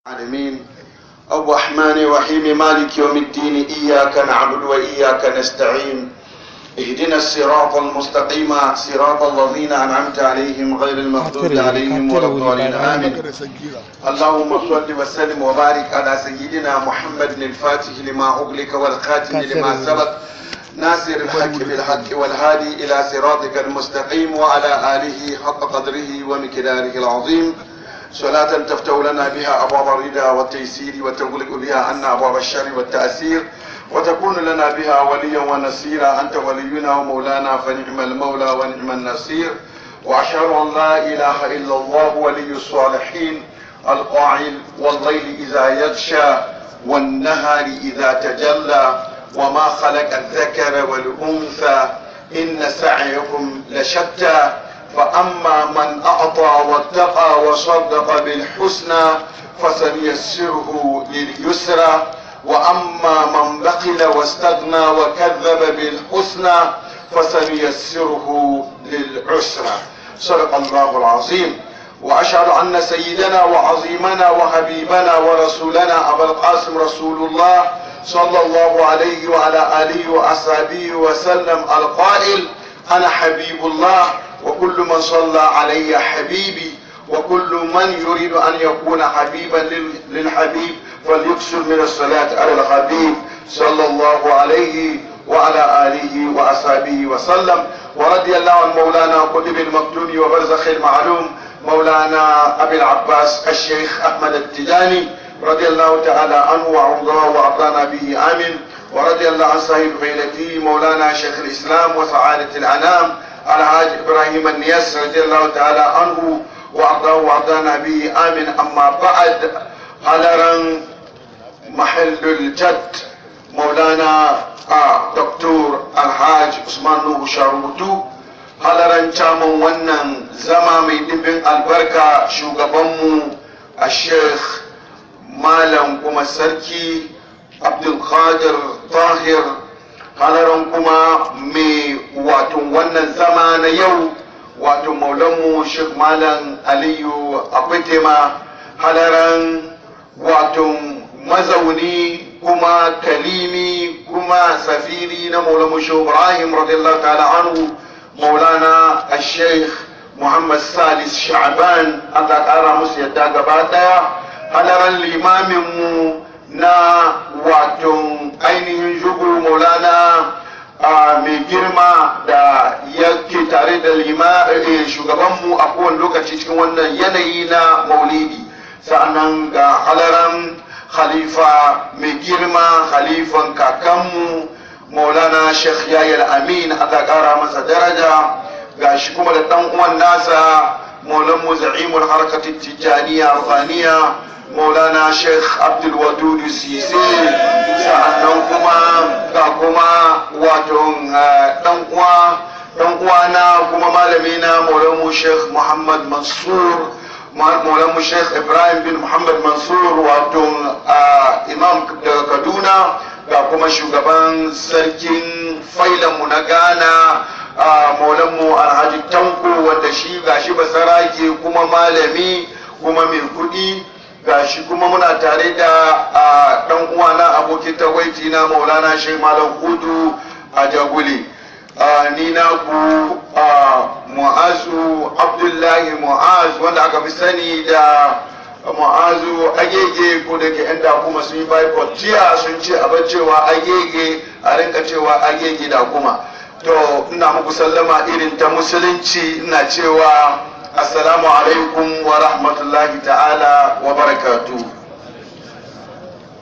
العالمين الرحمن الرحيم مالك يوم الدين إياك نعبد وإياك نستعين اهدنا الصراط المستقيم صراط الذين أنعمت عليهم غير المغضوب عليهم ولا الضالين آمين. اللهم صل وسلم وبارك على سيدنا محمد الفاتح لما أغلق والخاتم لما سبق ناصر الحق بالحق والهادي إلى صراطك المستقيم وعلى آله حق قدره ومقداره العظيم. صلاة تفتح لنا بها أبواب الرضا والتيسير وتغلق بها عنا أبواب الشر والتأثير وتكون لنا بها وليا ونصيرا. أنت ولينا ومولانا فنعم المولى ونعم النصير. وأشهد أن لا إله إلا الله ولي الصالحين القائل والليل إذا يغشى والنهار إذا تجلى وما خلق الذكر والأنثى إن سعيكم لشتى. فأما من أعطى واتقى وصدق بالحسنى فسنيسره لليسرى وأما من بخل واستغنى وكذب بالحسنى فسنيسره للعسرى. صدق الله العظيم. وأشهد أن سيدنا وعظيمنا وحبيبنا ورسولنا أبا القاسم رسول الله صلى الله عليه وعلى آله وأصحابه وسلم القائل أنا حبيب الله وكل من صلى علي حبيبي وكل من يريد أن يكون حبيبا للحبيب فليكثر من الصلاة على الحبيب صلى الله عليه وعلى آله وأصحابه وسلم. ورضي الله عن مولانا قطب المكتوم وبرزخ المعلوم مولانا أبي العباس الشيخ أحمد التجاني رضي الله تعالى عنه وعرضاه وأعطانا به آمين. ورضي الله عن صاحب فيلته مولانا شيخ الإسلام وسعادة الأنام الحاج إبراهيم النياس رضي الله تعالى عنه وأرضاه وأرضانا به آمين. أما بعد حضرا محل الجد مولانا دكتور الحاج عثمان نوح شاروتو حضرا chairman wannan zama mai dimbin albarka shugabanmu الشيخ malam kuma sarki Abdulkadir Tahir halaran kuma mai wato wannan zama na yau wato maulanmu Sheikh Malam Aliyu Akwetema halaran wato mazauni kuma kalimi kuma safiri na maulanmu Sheikh Ibrahim radiyallahu ta'ala anhu maulana Sheikh Muhammad Salis Sha'ban Allah ƙara musu yadda gaba daya halaran limaminmu na wato ainihin jugu maulana mai girma da yake tare da shugabanmu a kowane lokaci cikin wannan yanayi na maulidi. Sa'annan ga halaran khalifa mai girma khalifan kakanmu maulana sheikh yayar amin aka kara masa daraja ga shi kuma da dan uwan nasa maulanmu za'imul harkatin tijaniya rufaniya مولانا شيخ عبد الودود السيسي. sa'annan kuma ga kuma wato dan uwana kuma malamina maulamu Sheikh Muhammad Mansur maulamu Sheikh Ibrahim bin Muhammad Mansur wato imam daga Kaduna ga kuma shugaban sarkin failanmu na Ghana maulamu Alhaji Tanko wanda shi gashi basarake kuma malami kuma mai kudi gashi kuma muna tare da dan uwana abokin tawaiti na maulana Sheikh Malam Hudu a Jaguli. Ni na ku Mu'azu Abdullahi Mu'az wanda aka fi sani da Mu'azu Agege ko da ke yan kuma sun yi boycott jiya sun ce a cewa Agege a rinka cewa Agege da kuma. To ina muku sallama irin ta musulunci ina cewa Assalamu alaikum wa rahmatullahi ta'ala wa barakatu.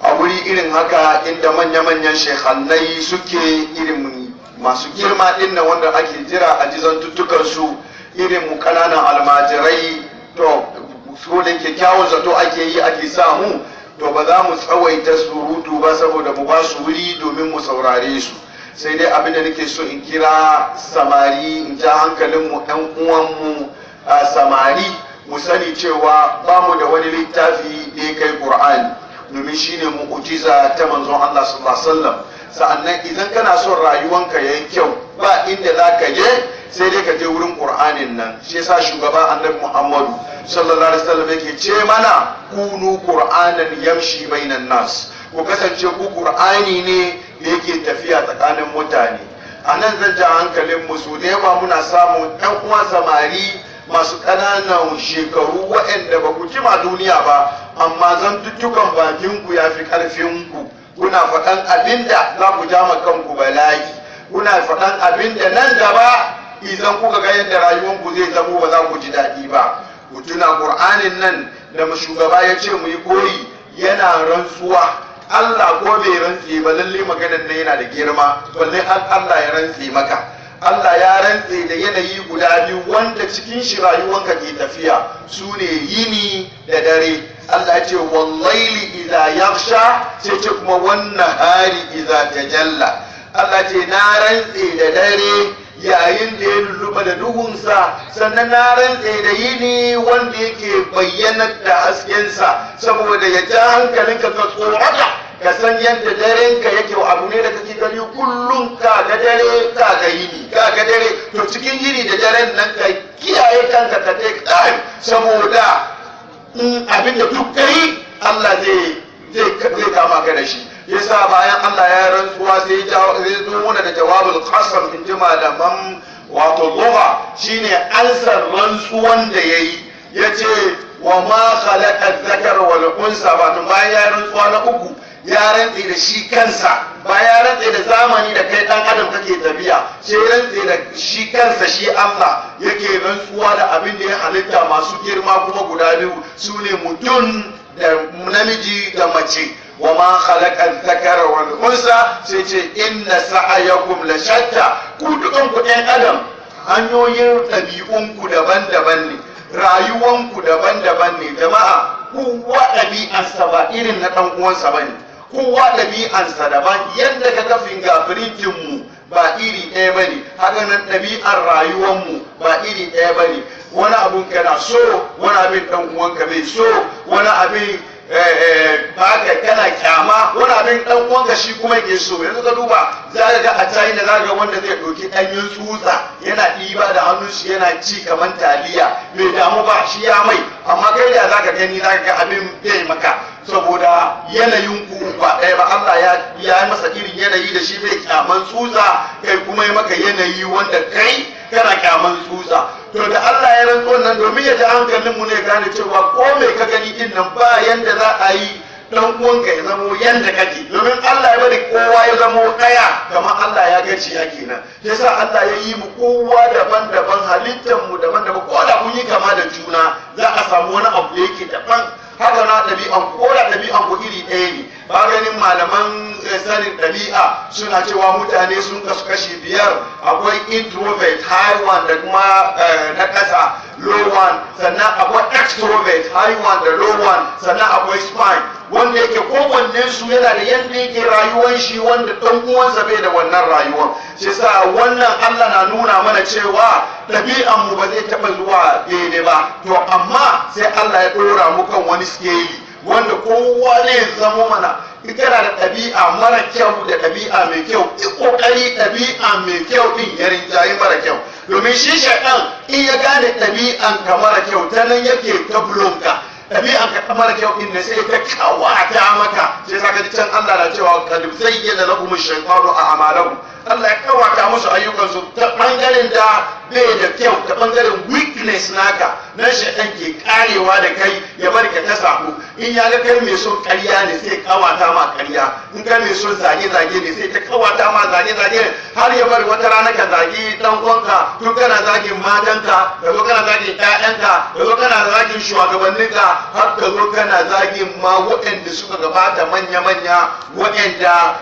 A wuri irin haka inda manya-manyan shekhannai suke irin masu girma dinna wanda ake jira a jizantuttukansu irin mu kananan almajirai to so da kyakkyawar zato ake yi ake samu to ba za mu tsawaita surutu ba saboda mu ba su wuri domin mu saurare su. Sai dai abin da nake so in kira samari in ja hankalinmu 'yan uwanmu samari mu sani cewa ba mu da wani littafi da ya kai Qur'ani domin shine mu'jiza ta manzon Allah sallallahu alaihi wasallam. Sa'annan idan kana son rayuwanka yayi kyau ba inda zaka je sai dai ka je wurin Qur'anin nan. Shi yasa shugaba Annabi Muhammadu sallallahu alaihi wasallam yake ce mana kunu qur'anan yamshi bainan nas, ku kasance ku qur'ani ne da yake tafiya tsakanin mutane. A nan zan ja hankalin musu da yawa muna samun ɗan uwa samari masu ƙananan shekaru waɗanda ba ku jima duniya ba, amma zantuttukan bakinku ya fi ƙarfinku. Kuna faɗan abinda za ku ja ma kanku bala'i, kuna faɗan abinda nan gaba idan kuka ga yadda rayuwanku zai zamo ba za ku ji daɗi ba. Ku tuna ƙur'anin nan da shugaba ya ce mu yi koyi, yana rantsuwa. Allah ko bai rantse ba, lalle maganar nan yana da girma, balle Allah ya rantse maka. Allah ya rantse da yanayi guda biyu wanda cikin shi rayuwanka ke tafiya, su ne yini da dare. Allah ya ce wallaili idza yaghsha, sai ce kuma wan nahari idza tajalla. Allah ce na rantse da dare yayin da ya lulluɓa da duhunsa, sannan na rantse da yini wanda yake bayyana da haskensa, saboda ya ja hankalinka ka tsorata, ka san yadda darenka yake abu ne da kake gani kullum, ka ga dare ka ga yini, ka ga dare. To cikin yini da daren nan ka kiyaye kanka ka take time, saboda abin da duk kai Allah zai kama ka da shi. Yasa bayan Allah ya rantsuwa sai ya zo mana da jawabul qasam, in ji malaman wato lugha, shine ansar rantsuwan da yayi. Yace wa ma khalaqa dhakara wal unsa, ba tun bayan ya rantsuwa na uku ya rantse da shi kansa, ba ya rantse da zamani da kai dan adam kake tafiya, sai rantse da shi kansa, shi Allah yake rantsuwa da abin da ya halitta masu girma kuma guda biyu, su ne mutum da namiji da mace. wa ma khalaqa dhakara wal unsa, sai ce inna sa'ayakum la shatta. Ku dukan ku ɗan adam, hanyoyin ɗabi'unku daban-daban ne, rayuwanku daban-daban ne. Jama'a, kowa ɗabi'ansa ba irin na ɗan uwansa bane, kowa ɗabi'ansa daban. Yadda ka ga fingerprintin mu ba iri ɗaya bane, haka nan ɗabi'ar rayuwanmu ba iri ɗaya bane. Wani abun kana so, wani abin ɗan uwanka bai so, wani abin ba ka kana kyama, wani abin dan uwanka shi kuma yake so. Yanzu ka duba, za ka ga a China, za ka ga wanda zai ɗauki ɗanyen tsutsa yana ɗiba da hannun shi yana ci kamar taliya, bai damu ba, shi ya mai. Amma kai da za ka gani, za ka ga abin bai maka, saboda yanayin ku ba ɗaya ba. Allah ya yi masa irin yanayi da shi bai kyaman tsutsa, kai kuma ya maka yanayi wanda kai kana kyaman tsutsa. To da Allah ya rantso nan domin ya ji hankalinmu ne gane cewa ko mai ka gani din nan ba yanda za a yi dan uwanka ya zamo yanda kake, domin Allah ya bari kowa ya zamo daya, kamar Allah ya gaci ya kenan. Yasa Allah ya yi mu kowa daban-daban, halittar mu daban-daban, ko da mun yi kama da juna za a samu wani abu da yake daban. Haka na ɗabi'an, ko da ɗabi'an ku iri ɗaya ne. Ba ganin malaman sanin ɗabi'a suna cewa mutane sun kasu kashi biyar, akwai introvert high one da kuma na ƙasa low one, sannan akwai extrovert high one da low one, sannan akwai spine, wanda yake kowanne su yana da yadda yake rayuwan shi, wanda ɗan uwansa bai da wannan rayuwan. Shi sa wannan Allah na nuna mana cewa ɗabi'an mu ba zai taɓa zuwa daidai ba. To amma sai Allah ya ɗora mu kan wani skeli wanda kowa ne zamo mana. Kana da ɗabi'a mara kyau da ɗabi'a mai kyau, yi ƙoƙari ɗabi'a mai kyau ɗin ya rinjayi mara kyau, domin shi shaɗan in ya gane ɗabi'an ka mara kyau, ta nan yake ta bulonka. Ɗabi'an ka mara kyau ɗin ne sai ta kawata maka. Sai saka ji can Allah na cewa kad zayyana lahum ash-shaytanu a'malahum, Allah ya kawata musu ayyukansu ta ɓangaren da bai da kyau, ta ɓangaren weakness naka, nan shaɗan ke karewa da kai ya bari ka ta samu. In ya ga kai mai son ƙarya ne sai kawata ma ƙarya, in kai mai son zage-zage ne sai ta kawata ma zage-zage, har ya bari wata rana ka zagi ɗan uwanka, tun kana zagin matanka, ka zo kana zagin ƴaƴanka, ka zo kana zagin shugabanninka, har ka zo kana zagin ma waɗanda suka gabata manya-manya, waɗanda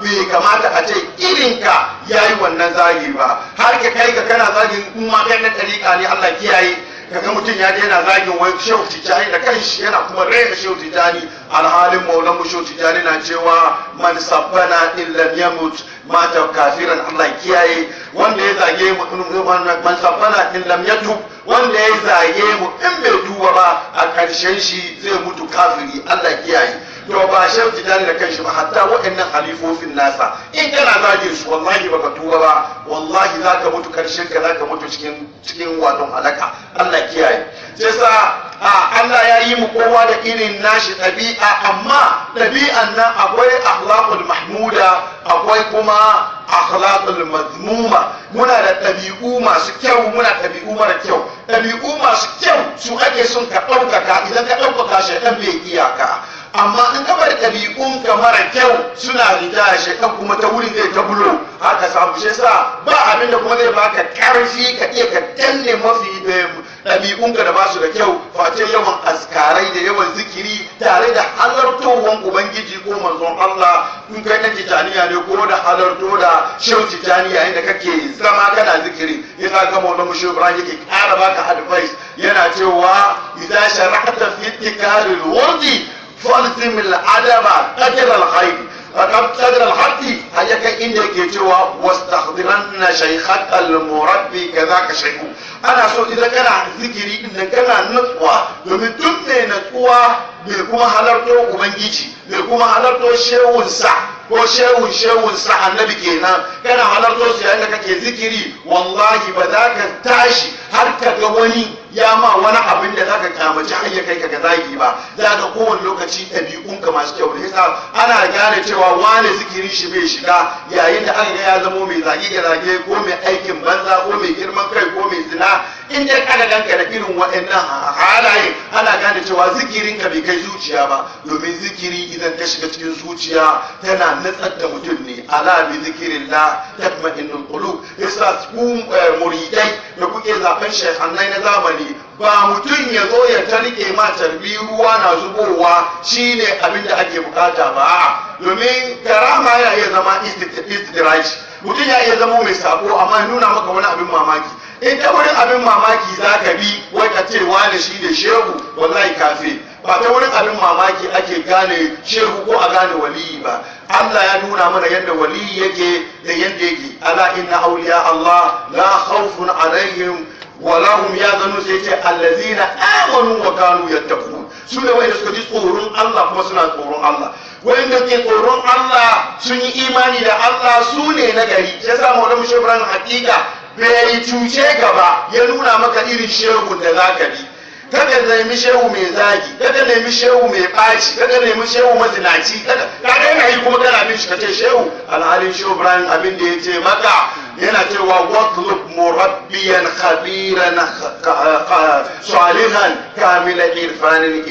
bai kamata a ce irinka ya yi wannan zagi ba. Har ka kai ka kana zagin kuma kai na ɗariƙa ne, Allah kiyaye. Kaga mutum ya je yana zagin wai Shehu Tijjani da kanshi, yana kuma raina Shehu Tijjani, alhalin Maulan Shehu Tijjani na cewa man sabbana in lam yamut mata kafiran. Allah kiyaye. Wanda ya zage mu, man sabbana in lam yatub, wanda ya zage mu in bai tuba ba, a ƙarshen shi zai mutu kafiri. Allah kiyaye. To ba shehu tijani da kanshi ba hatta waɗannan halifofin nasa in kana zagin su wallahi baka tuba ba wallahi zaka mutu karshen ka zaka mutu cikin wadon halaka Allah kiyaye sai sa Allah ya yi mu kowa da irin nashi ɗabi'a amma ɗabi'an nan akwai akhlaqul mahmuda akwai kuma akhlaqul mazmuma muna da ɗabi'u masu kyau muna ɗabi'u mara kyau ɗabi'u masu kyau su ake son ka ɗaukaka idan ka ɗaukaka shaitan bai iyaka amma in ka bar ɗabi'un ka mara kyau suna riga shaitan kuma ta wurin zai ta bulo haka samu shi yasa ba abin da kuma zai baka karfi ka iya ka danne mafi ɗabi'unka da ba su da kyau face yawan askarai da yawan zikiri tare da halartowar ubangiji ko manzon Allah in kai na tijaniya ne ko da halarto da shehu tijaniya inda kake zama kana zikiri yana ga maulana shehu ibrahim yake ƙara baka advice yana cewa idza shara'ta fi ittikaril wardi falzim al-adaba qadra al-khayr قدر الحق هيك إنك يجوا واستخدرن شيخك المربي كذاك شيخ أنا صوت إذا كان ذكري إن كان نطوة ومن دون نطوة بيكون حلرتو وبنجيجي بيكون حلرتو شيء صح ko shehun sa annabi kenan kana halarto su yayin da kake zikiri wallahi ba za ka tashi har ka ga wani ya ma wani abin da zaka kamaci har ya kai ka ga zagi ba za ka kowane lokaci ɗabi'un ka masu kyau ne yasa ana gane cewa wani zikirin shi bai shiga yayin da aka ga ya zamo mai zage ko mai aikin banza ko mai girman kai ko mai zina in dai aka ganka da irin waɗannan halaye ana gane cewa zikirin ka bai kai zuciya ba domin zikiri idan ka shiga cikin zuciya tana natsar da mutum ne ala bi zikirillah tatma'innul qulub yasa ku muridai da kuke zaben shehannai na zamani ba mutum ya zo ya tarike ma tarbi ruwa na zubowa shine abin da ake bukata ba domin karama yana iya zama istidraj mutum ya iya zama mai sabo amma nuna maka wani abin mamaki in ta wurin abin mamaki za ka bi wai ka ce wane shi ne shehu wallahi kafe ba ta wurin abin mamaki ake gane shehu ko a gane waliyi ba Allah ya nuna mana yadda waliyi yake da yadda yake ala inna awliya Allah la khawfun alaihim wa lahum yazanun sai ce allazina amanu wa kanu yattaqun su ne wanda suka ji tsoron Allah kuma suna tsoron Allah wanda ke tsoron Allah sun yi imani da Allah su ne na gari ya sa maulana shebran hakika bai cuce ka ba ya nuna maka irin shehu da zaka bi kada nemi shehu mai zagi kada nemi shehu mai ɓaci kada nemi shehu mazinaci kada yana yi kuma kana bin shi kace shehu alhalin shehu ibrahim abin da ya ce maka yana cewa watlub murabbiyan khabiran salihan kamila irfanin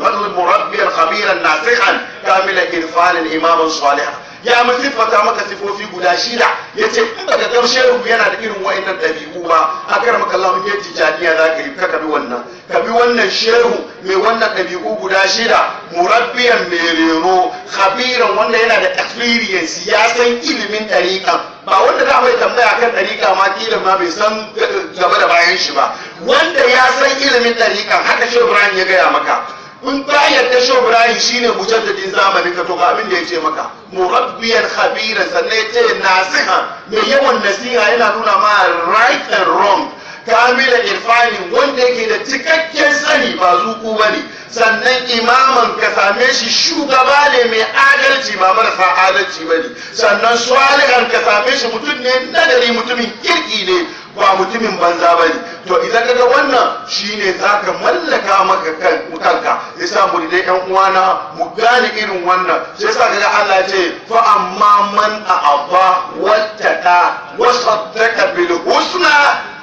watlub murabbiyan khabiran nasihan kamila irfanin imaman salihan ya musifata maka sifofi guda shida yace in baka ga shehu yana da irin wa'annan dabi'u ba akar maka Allah ya tijaniya zaka yi ka bi wannan ka bi wannan shehu mai wannan dabi'u guda shida murabbiyan mai reno khabiran wanda yana da experience ya san ilimin dariqa ba wanda za mai tambaya kan dariqa ma kila ma bai san gaba da bayan shi ba wanda ya san ilimin dariqa haka shehu Ibrahim ya gaya maka in ba yadda shehu Ibrahim shine mujaddadin zamanin ka to ga abin da ya ce maka murabbiyan khabiran sannan ya ce nasiha mai yawan nasiha yana nuna ma right and wrong kamila irfani wanda yake da cikakken sani ba zuku bane sannan imaman ka same shi shugaba ne mai adalci ba marasa adalci bane sannan salihan ka same shi mutum ne nagari mutumin kirki ne ba mutumin banza bane to idan kaga wannan shine zaka mallaka maka kanka yasa mu dai ɗan uwana mu gane irin wannan sai yasa kaga Allah ce fa amma man a'aba wattaqa wa saddaqa bil husna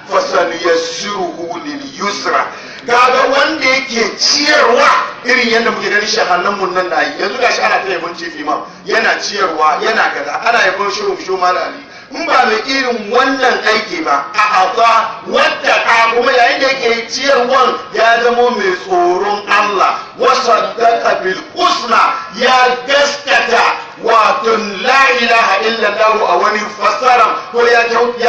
fasanyassiruhu lil yusra kaga wanda yake ciyarwa irin yadda muke gani shahannan mun nan da yanzu gashi ana ta yabon chief imam yana ciyarwa yana kaza ana yabon shehu malali in ba mai irin wannan aiki ba a aba wadda ka kuma yayin da yake ciyarwan ya zamo mai tsoron Allah wasaddaqa bil husna ya gaskata wato la ilaha illallah a wani fassara ko ya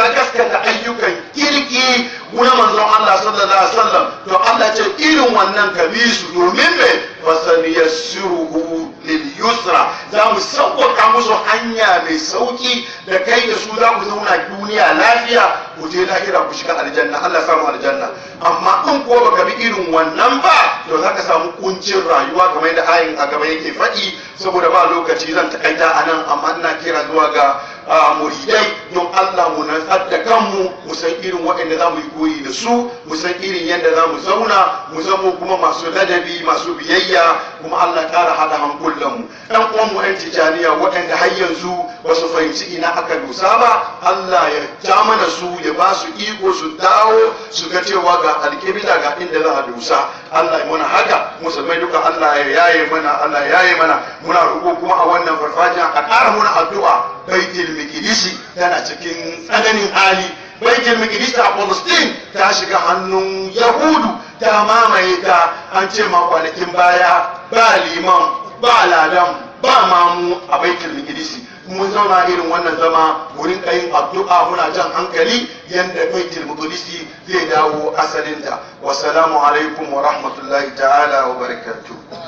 gaskata ayyukan kirki na manzon Allah sallallahu alaihi wasallam to Allah ce irin wannan kabisu domin me fasanyassiruhu lil yusra, za mu sauƙaƙa musu hanya mai sauƙi da kai da su za ku zauna duniya lafiya ku je lahira ku shiga aljanna. Allah samu aljanna. Amma in kuwa baka bi irin wannan ba to za ka samu kuncin rayuwa kamar yadda ayin a gaba yake faɗi. Saboda ba lokaci zan takaita a nan, amma ina kira zuwa ga muridai don Allah mu natsar da kanmu, mu san irin waɗanda za mu yi koyi da su, mu san irin yadda za mu zauna, mu zamo kuma masu ladabi masu biyayya, kuma Allah ƙara haɗa hankulanmu. ɗan uwanmu 'yan Tijjaniya waɗanda har yanzu ba su fahimci ina aka dosa ba, Allah ya ja mana su, ya ba su iko su dawo su ga cewa ga alƙibla ga inda za a dosa. Allah ya mana haka, musulmai duka Allah ya yaye mana, Allah ya yaye mana. Muna roƙo kuma a wannan farfajiya a ƙara muna addu'a. Baitul Miqdisi tana cikin tsananin hali. Baitul Miqdisi a Palestine ta shiga hannun Yahudu, ta mamaye ta. An ce ma kwanakin baya ba liman, ba ladan, ba mamu a Baitul Miqdisi. Mun zauna irin wannan zama wurin yin addu'a, muna jan hankali yadda Baitul Miqdisi zai dawo asalinta. Wassalamu alaikum wa rahmatullahi ta'ala wa barakatuh.